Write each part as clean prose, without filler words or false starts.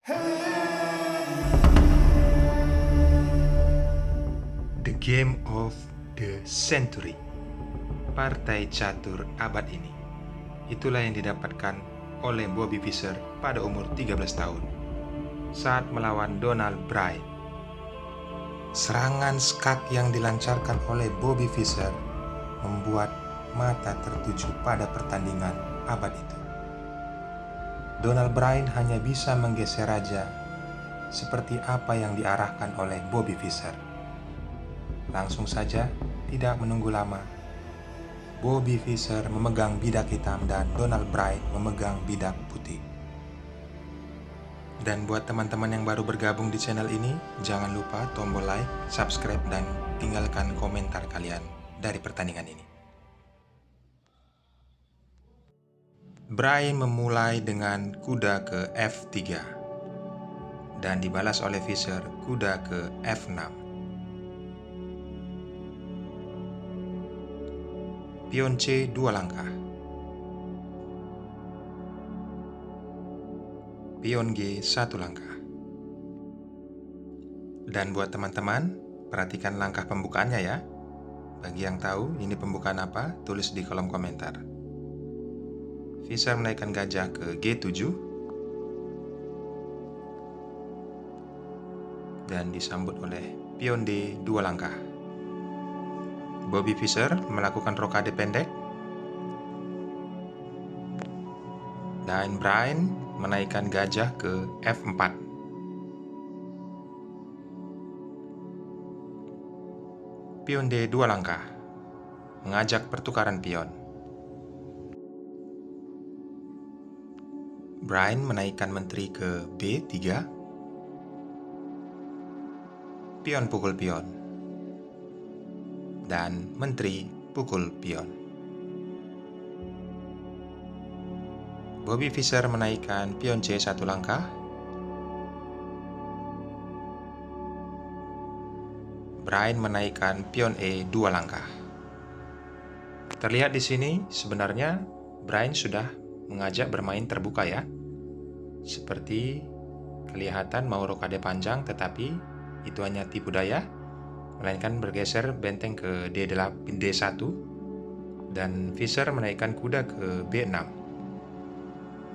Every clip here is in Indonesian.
The Game of the Century, partai catur abad ini. Itulah yang didapatkan oleh Bobby Fischer pada umur 13 tahun saat melawan Donald Byrne. Serangan skak yang dilancarkan oleh Bobby Fischer membuat mata tertuju pada pertandingan abad itu. Donald Byrne hanya bisa menggeser raja seperti apa yang diarahkan oleh Bobby Fischer. Langsung saja, tidak menunggu lama, Bobby Fischer memegang bidak hitam dan Donald Byrne memegang bidak putih. Dan buat teman-teman yang baru bergabung di channel ini, jangan lupa tombol like, subscribe, dan tinggalkan komentar kalian dari pertandingan ini. Byrne memulai dengan kuda ke F3 dan dibalas oleh Fischer kuda ke F6. Pion C 2 langkah. Pion G 1 langkah. Dan buat teman-teman, perhatikan langkah pembukaannya ya. Bagi yang tahu ini pembukaan apa, tulis di kolom komentar. Fischer menaikkan gajah ke G7 dan disambut oleh pion D 2 langkah. Bobby Fischer melakukan rokade pendek dan Byrne menaikkan gajah ke F4. Pion D 2 langkah mengajak pertukaran pion. Byrne menaikkan menteri ke B3. Pion pukul pion dan menteri pukul pion. Bobby Fischer menaikkan pion C 1 langkah. Byrne menaikkan pion E 2 langkah. Terlihat di sini sebenarnya Byrne sudah mengajak bermain terbuka ya. Seperti kelihatan mau rokade panjang, tetapi itu hanya tipu daya, melainkan bergeser benteng ke D1 dan Fischer menaikkan kuda ke B6,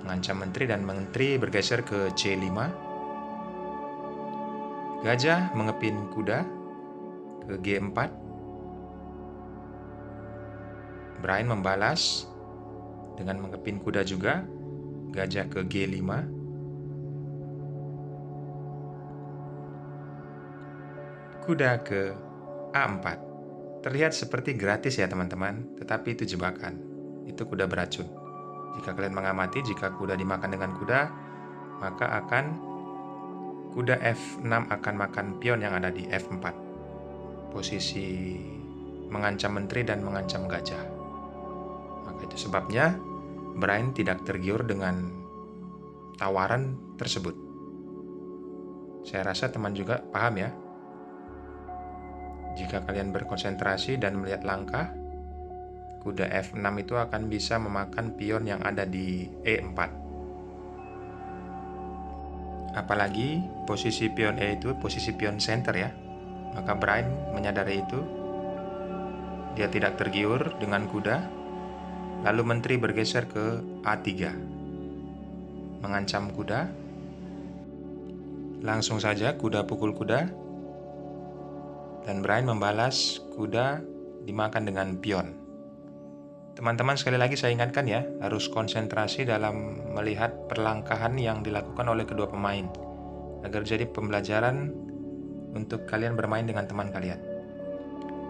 mengancam menteri dan menteri bergeser ke C5. Gajah mengepin kuda ke G4. Byrne membalas dengan mengepin kuda juga, gajah ke G5. Kuda ke A4. Terlihat seperti gratis ya teman-teman, tetapi itu jebakan. Itu kuda beracun. Jika kalian mengamati, jika kuda dimakan dengan kuda, maka kuda F6 akan makan pion yang ada di F4. Posisi mengancam menteri dan mengancam gajah. Maka itu sebabnya Byrne tidak tergiur dengan tawaran tersebut. Saya rasa teman juga paham ya. Jika kalian berkonsentrasi dan melihat langkah, kuda F6 itu akan bisa memakan pion yang ada di E4. Apalagi posisi pion E itu posisi pion center ya. Maka Byrne menyadari itu. Dia tidak tergiur dengan kuda. Lalu menteri bergeser ke A3, mengancam kuda. Langsung saja kuda pukul kuda. Dan Byrne membalas kuda dimakan dengan pion. Teman-teman, sekali lagi saya ingatkan ya, harus konsentrasi dalam melihat perlangkahan yang dilakukan oleh kedua pemain, agar jadi pembelajaran untuk kalian bermain dengan teman kalian.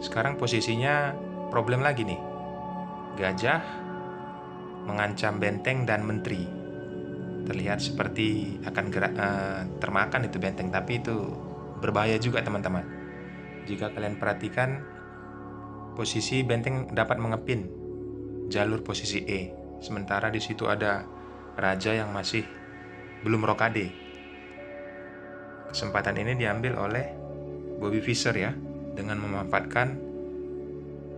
Sekarang posisinya problem lagi nih. Gajah mengancam benteng dan menteri. Terlihat seperti akan termakan itu benteng, tapi itu berbahaya juga teman-teman. Jika kalian perhatikan, posisi benteng dapat mengepin jalur posisi E, sementara di situ ada raja yang masih belum rokade. Kesempatan ini diambil oleh Bobby Fischer ya, dengan memanfaatkan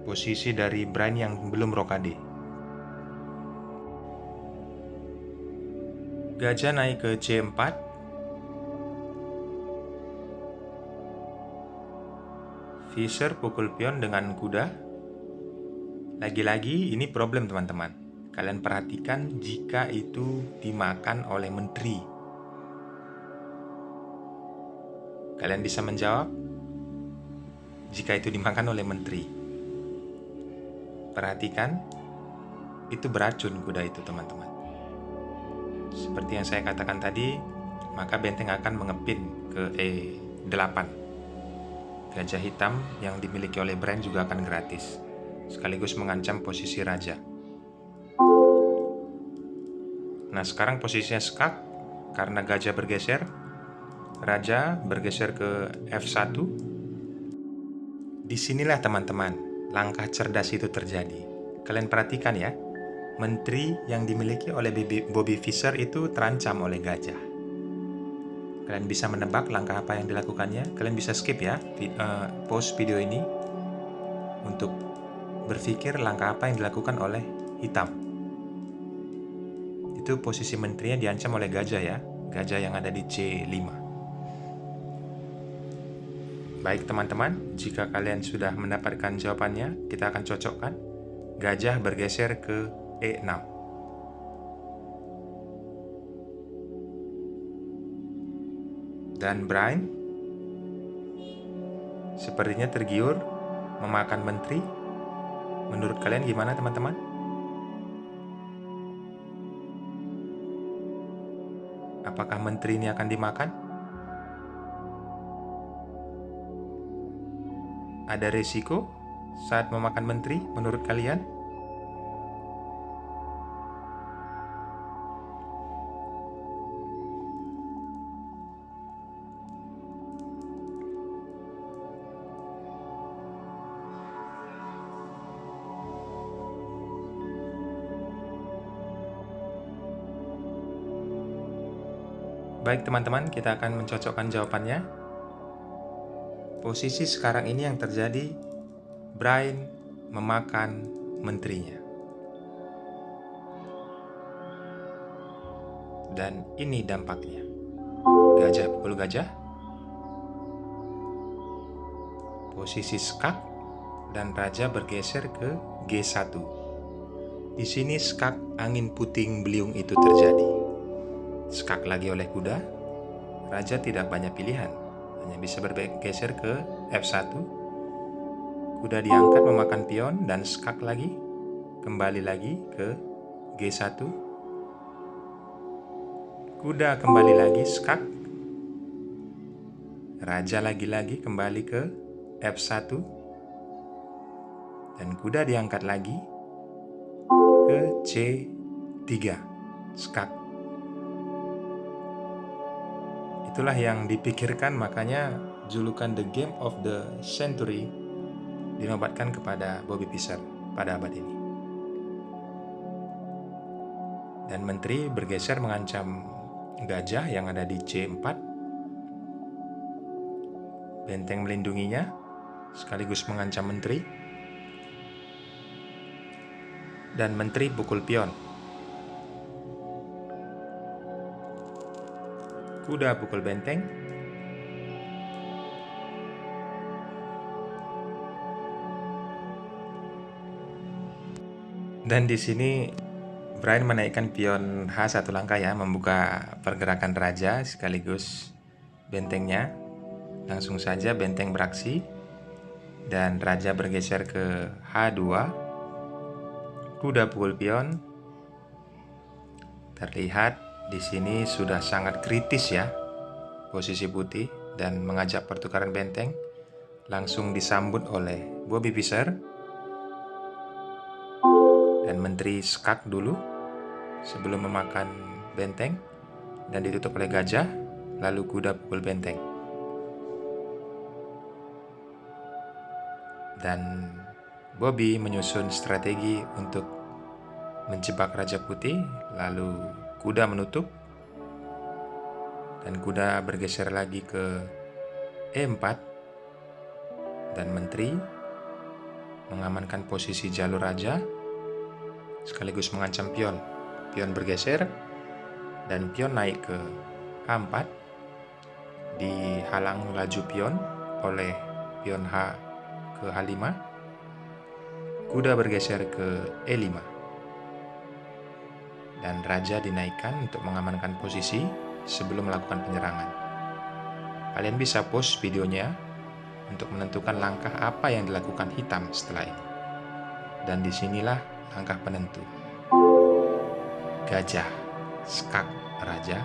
posisi dari Byrne yang belum rokade. Gajah naik ke C4, Fischer pukul pion dengan kuda. Lagi-lagi ini problem teman-teman. Kalian perhatikan jika itu dimakan oleh menteri. Kalian bisa menjawab jika itu dimakan oleh menteri. Perhatikan, itu beracun kuda itu teman-teman. Seperti yang saya katakan tadi, maka benteng akan mengepin ke E8. Gajah hitam yang dimiliki oleh Bran juga akan gratis, sekaligus mengancam posisi raja. Nah, sekarang posisinya skak karena gajah bergeser. Raja bergeser ke F1. Disinilah teman-teman, langkah cerdas itu terjadi. Kalian perhatikan ya, menteri yang dimiliki oleh Bobby Fischer itu terancam oleh gajah. Kalian bisa menebak langkah apa yang dilakukannya. Kalian bisa skip ya pause video ini untuk berpikir langkah apa yang dilakukan oleh hitam. Itu posisi menterinya diancam oleh gajah ya, gajah yang ada di C5. Baik teman-teman, jika kalian sudah mendapatkan jawabannya, kita akan cocokkan. Gajah bergeser ke E6. Dan Bran sepertinya tergiur memakan menteri. Menurut kalian gimana teman-teman? Apakah menteri ini akan dimakan? Ada resiko saat memakan menteri menurut kalian? Baik teman-teman, kita akan mencocokkan jawabannya. Posisi sekarang ini yang terjadi, Bran memakan menterinya. Dan ini dampaknya. Gajah pukul gajah. Posisi skak dan raja bergeser ke G1. Di sini skak angin puting beliung itu terjadi. Skak lagi oleh kuda, raja tidak banyak pilihan, hanya bisa bergeser ke F1. Kuda diangkat memakan pion dan skak lagi, kembali lagi ke G1. Kuda kembali lagi skak, raja lagi-lagi kembali ke F1, dan kuda diangkat lagi ke C3, skak. Itulah yang dipikirkan, makanya julukan The Game of the Century dinobatkan kepada Bobby Fischer pada abad ini. Dan menteri bergeser mengancam gajah yang ada di C4. Benteng melindunginya, sekaligus mengancam menteri. Dan menteri pukul pion. Kuda pukul benteng. Dan di sini Bran menaikkan pion H1 langkah ya, membuka pergerakan raja sekaligus bentengnya. Langsung saja benteng beraksi dan raja bergeser ke H2. Kuda pukul pion. Terlihat di sini sudah sangat kritis ya posisi putih, dan mengajak pertukaran benteng. Langsung disambut oleh Bobby Fischer. Dan menteri skak dulu sebelum memakan benteng, dan ditutup oleh gajah, lalu kuda pukul benteng. Dan Bobby menyusun strategi untuk menjebak Raja Putih, lalu kuda menutup, dan kuda bergeser lagi ke E4, dan menteri mengamankan posisi jalur raja sekaligus mengancam pion. Pion bergeser dan pion naik ke H4, dihalang laju pion oleh pion H5. ke A5, kuda bergeser ke E5, dan raja dinaikkan untuk mengamankan posisi sebelum melakukan penyerangan. Kalian bisa pause videonya untuk menentukan langkah apa yang dilakukan hitam setelah ini. Dan disinilah langkah penentu. Gajah, skak raja,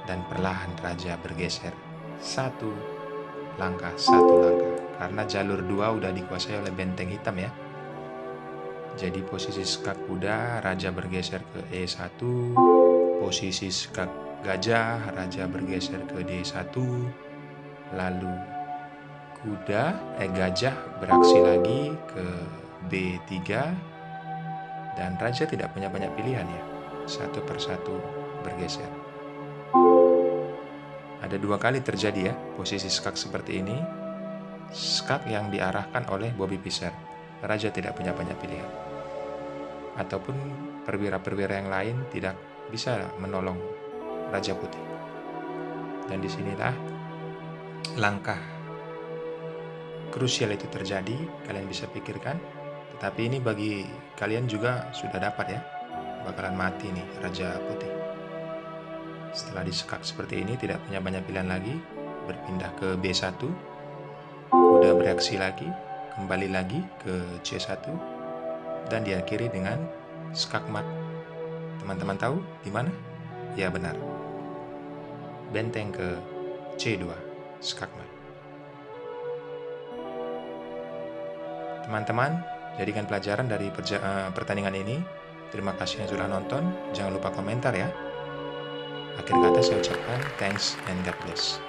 dan perlahan raja bergeser satu langkah, karena jalur 2 udah dikuasai oleh benteng hitam ya. Jadi posisi skak kuda, raja bergeser ke E1, posisi skak gajah, raja bergeser ke D1, lalu gajah beraksi lagi ke B3, dan raja tidak punya banyak pilihan ya, satu persatu bergeser. Ada 2 kali terjadi ya posisi skak seperti ini, skak yang diarahkan oleh Bobby Fischer. Raja tidak punya banyak pilihan, ataupun perwira-perwira yang lain tidak bisa menolong Raja Putih. Dan disinilah langkah krusial itu terjadi, kalian bisa pikirkan. Tetapi ini bagi kalian juga sudah dapat ya, bakalan mati nih Raja Putih. Setelah disekak seperti ini, tidak punya banyak pilihan lagi, berpindah ke B1, kuda bereaksi lagi, kembali lagi ke C1, dan diakhiri dengan skak mat. Teman-teman tahu di mana? Ya benar, benteng ke C2, skak mat. Teman-teman, jadikan pelajaran dari pertandingan ini. Terima kasih yang sudah nonton. Jangan lupa komentar ya. Akhir kata saya ucapkan thanks and God bless.